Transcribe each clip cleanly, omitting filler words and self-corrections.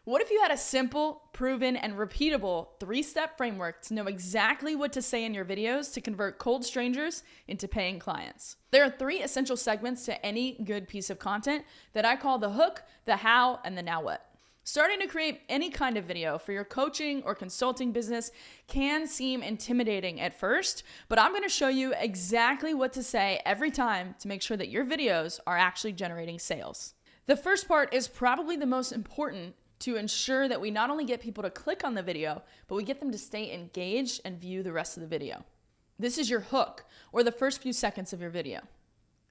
What if you had a simple, proven, and repeatable 3-step framework to know exactly what to say in your videos to convert cold strangers into paying clients? There are 3 essential segments to any good piece of content that I call the hook, the how, and the now what. Starting to create any kind of video for your coaching or consulting business can seem intimidating at first, but I'm going to show you exactly what to say every time to make sure that your videos are actually generating sales. The first part is probably the most important to ensure that we not only get people to click on the video, but we get them to stay engaged and view the rest of the video. This is your hook, or the first few seconds of your video.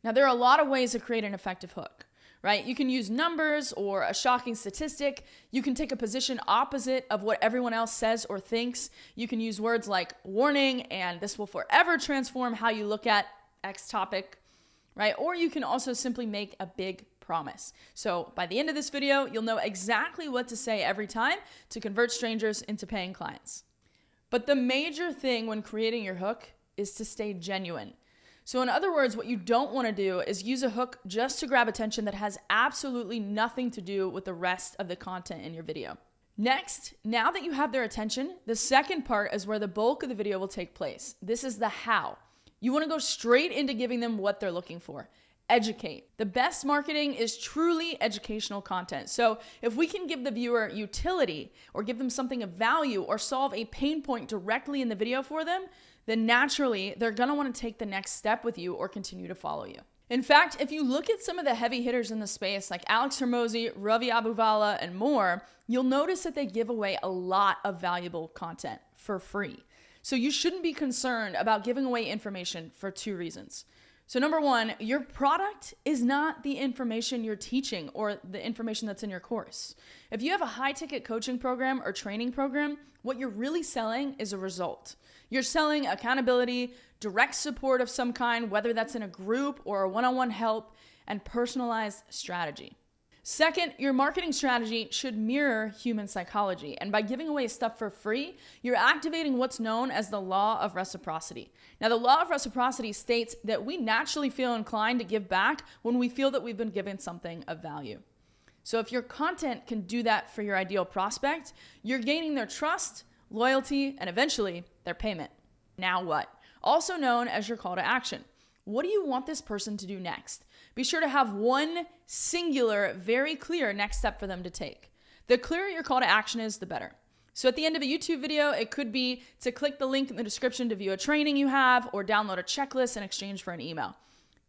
Now, there are a lot of ways to create an effective hook, right? You can use numbers or a shocking statistic. You can take a position opposite of what everyone else says or thinks. You can use words like warning, and this will forever transform how you look at X topic, right? Or you can also simply make a big promise. So by the end of this video, you'll know exactly what to say every time to convert strangers into paying clients. But the major thing when creating your hook is to stay genuine. So in other words, what you don't want to do is use a hook just to grab attention that has absolutely nothing to do with the rest of the content in your video. Next, now that you have their attention, the second part is where the bulk of the video will take place. This is the how. You want to go straight into giving them what they're looking for. Educate. The best marketing is truly educational content. So if we can give the viewer utility or give them something of value or solve a pain point directly in the video for them, then naturally they're going to want to take the next step with you or continue to follow you. In fact, if you look at some of the heavy hitters in the space like Alex Hormozi, Ravi Abuvala, and more, you'll notice that they give away a lot of valuable content for free. So you shouldn't be concerned about giving away information for 2 reasons. So number 1, your product is not the information you're teaching or the information that's in your course. If you have a high-ticket coaching program or training program, what you're really selling is a result. You're selling accountability, direct support of some kind, whether that's in a group or a one-on-one help, and personalized strategy. Second, your marketing strategy should mirror human psychology. And by giving away stuff for free, you're activating what's known as the law of reciprocity. Now, the law of reciprocity states that we naturally feel inclined to give back when we feel that we've been given something of value. So if your content can do that for your ideal prospect, you're gaining their trust, loyalty, and eventually their payment. Now what? Also known as your call to action. What do you want this person to do next? Be sure to have one singular, very clear next step for them to take. The clearer your call to action is, the better. So at the end of a YouTube video, it could be to click the link in the description to view a training you have or download a checklist in exchange for an email.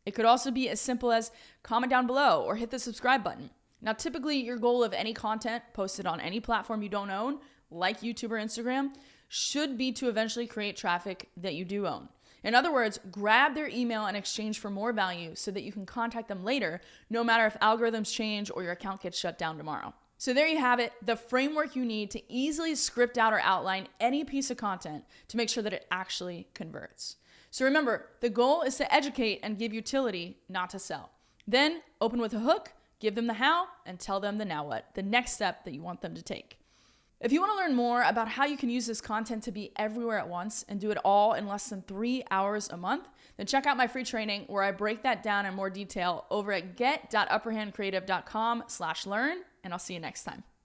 It could also be as simple as comment down below or hit the subscribe button. Now, typically your goal of any content posted on any platform you don't own, like YouTube or Instagram, should be to eventually create traffic that you do own. In other words, grab their email in exchange for more value so that you can contact them later, no matter if algorithms change or your account gets shut down tomorrow. So there you have it, the framework you need to easily script out or outline any piece of content to make sure that it actually converts. So remember, the goal is to educate and give utility, not to sell. Then open with a hook, give them the how, and tell them the now what, the next step that you want them to take. If you want to learn more about how you can use this content to be everywhere at once and do it all in less than 3 hours a month, then check out my free training where I break that down in more detail over at get.upperhandcreative.com/learn, and I'll see you next time.